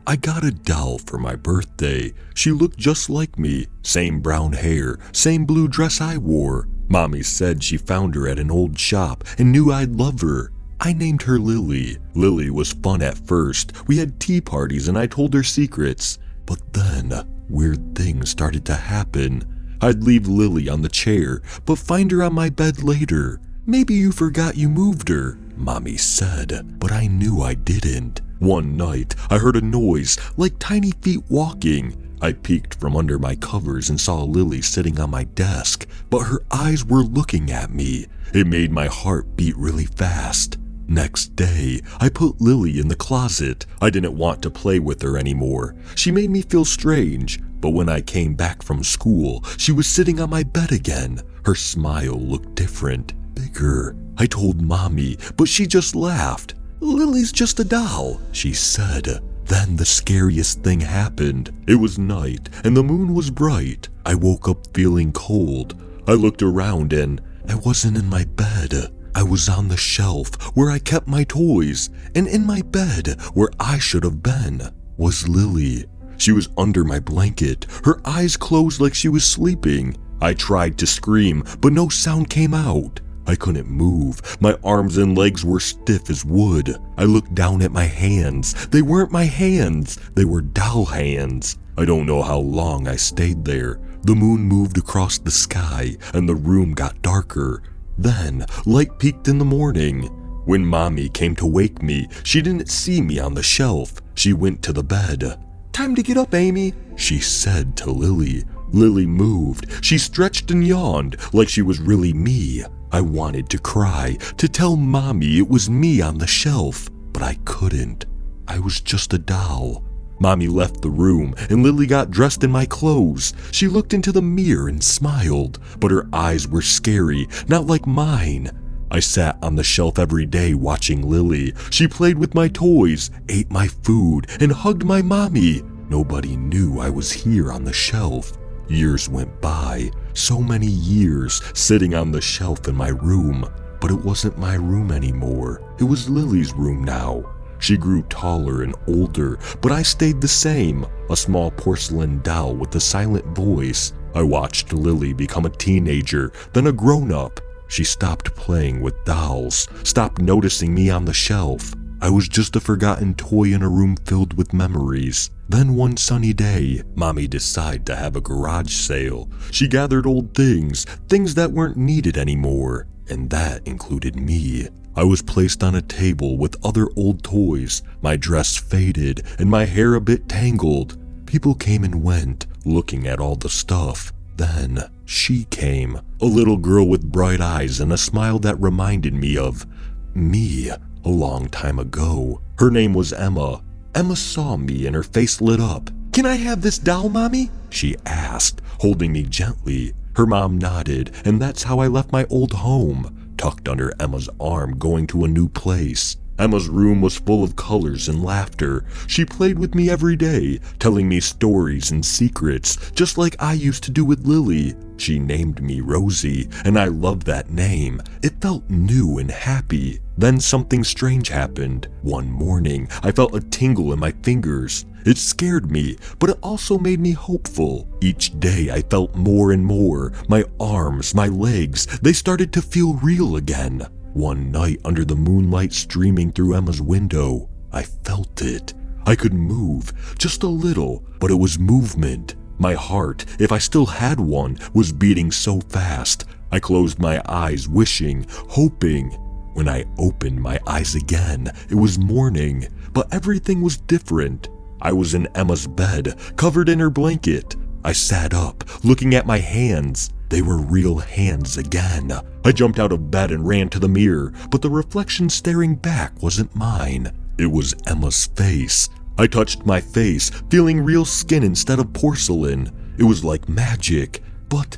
I got a doll for my birthday. She looked just like me, same brown hair, same blue dress I wore. Mommy said she found her at an old shop and knew I'd love her. I named her Lily. Lily was fun at first. We had tea parties and I told her secrets. But then, weird things started to happen. I'd leave Lily on the chair, but find her on my bed later. Maybe you forgot you moved her, Mommy said, but I knew I didn't. One night, I heard a noise, like tiny feet walking. I peeked from under my covers and saw Lily sitting on my desk, but her eyes were looking at me. It made my heart beat really fast. Next day, I put Lily in the closet. I didn't want to play with her anymore. She made me feel strange, but when I came back from school, she was sitting on my bed again. Her smile looked different, bigger. I told Mommy, but she just laughed. "Lily's just a doll," she said. Then the scariest thing happened. It was night, and the moon was bright. I woke up feeling cold. I looked around and I wasn't in my bed. I was on the shelf where I kept my toys, and in my bed, where I should have been, was Lily. She was under my blanket, her eyes closed like she was sleeping. I tried to scream, but no sound came out. I couldn't move. My arms and legs were stiff as wood. I looked down at my hands. They weren't my hands. They were doll hands. I don't know how long I stayed there. The moon moved across the sky, and the room got darker. Then, light peeked in the morning. When Mommy came to wake me, she didn't see me on the shelf. She went to the bed. "Time to get up, Amy," she said to Lily. Lily moved. She stretched and yawned like she was really me. I wanted to cry, to tell Mommy it was me on the shelf, but I couldn't. I was just a doll. Mommy left the room and Lily got dressed in my clothes. She looked into the mirror and smiled, but her eyes were scary, not like mine. I sat on the shelf every day watching Lily. She played with my toys, ate my food, and hugged my mommy. Nobody knew I was here on the shelf. Years went by, so many years, sitting on the shelf in my room. But it wasn't my room anymore. It was Lily's room now. She grew taller and older, but I stayed the same, a small porcelain doll with a silent voice. I watched Lily become a teenager, then a grown-up. She stopped playing with dolls, stopped noticing me on the shelf. I was just a forgotten toy in a room filled with memories. Then one sunny day, Mommy decided to have a garage sale. She gathered old things that weren't needed anymore, and that included me. I was placed on a table with other old toys, my dress faded and my hair a bit tangled. People came and went, looking at all the stuff. Then she came, a little girl with bright eyes and a smile that reminded me of me a long time ago. Her name was Emma. Emma saw me and her face lit up. "Can I have this doll, Mommy?" she asked, holding me gently. Her mom nodded, and that's how I left my old home, tucked under Emma's arm, going to a new place. Emma's room was full of colors and laughter. She played with me every day, telling me stories and secrets, just like I used to do with Lily. She named me Rosie, and I loved that name. It felt new and happy. Then something strange happened. One morning, I felt a tingle in my fingers. It scared me, but it also made me hopeful. Each day I felt more and more. My arms, my legs, they started to feel real again. One night, under the moonlight streaming through Emma's window, I felt it. I could move, just a little, but it was movement. My heart, if I still had one, was beating so fast. I closed my eyes, wishing, hoping. When I opened my eyes again, it was morning, but everything was different. I was in Emma's bed, covered in her blanket. I sat up, looking at my hands. They were real hands again. I jumped out of bed and ran to the mirror, but the reflection staring back wasn't mine. It was Emma's face. I touched my face, feeling real skin instead of porcelain. It was like magic, but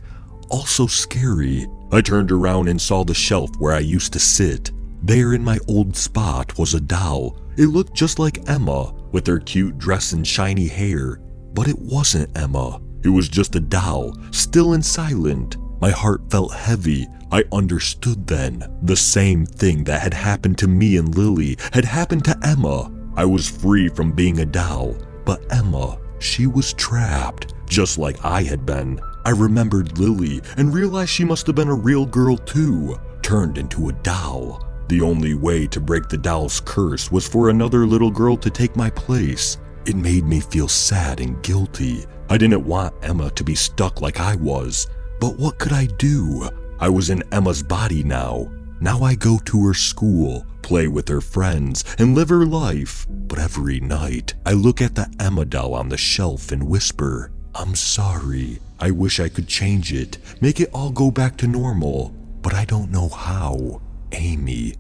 also scary. I turned around and saw the shelf where I used to sit. There in my old spot was a doll. It looked just like Emma, with her cute dress and shiny hair. But it wasn't Emma. It was just a doll, still and silent. My heart felt heavy. I understood then. The same thing that had happened to me and Lily had happened to Emma. I was free from being a doll. But Emma, she was trapped, just like I had been. I remembered Lily and realized she must have been a real girl too, turned into a doll. The only way to break the doll's curse was for another little girl to take my place. It made me feel sad and guilty. I didn't want Emma to be stuck like I was. But what could I do? I was in Emma's body now. Now I go to her school, play with her friends, and live her life. But every night, I look at the Emma doll on the shelf and whisper, "I'm sorry. I wish I could change it, make it all go back to normal. But I don't know how. Amy."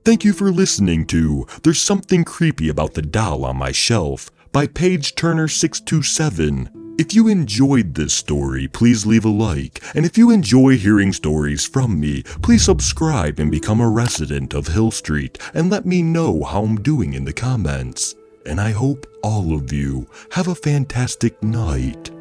Thank you for listening to There's Something Creepy About the Doll on My Shelf by Paige Turner 627. If you enjoyed this story, please leave a like. And if you enjoy hearing stories from me, please subscribe and become a resident of Hill Street and let me know how I'm doing in the comments. And I hope all of you have a fantastic night.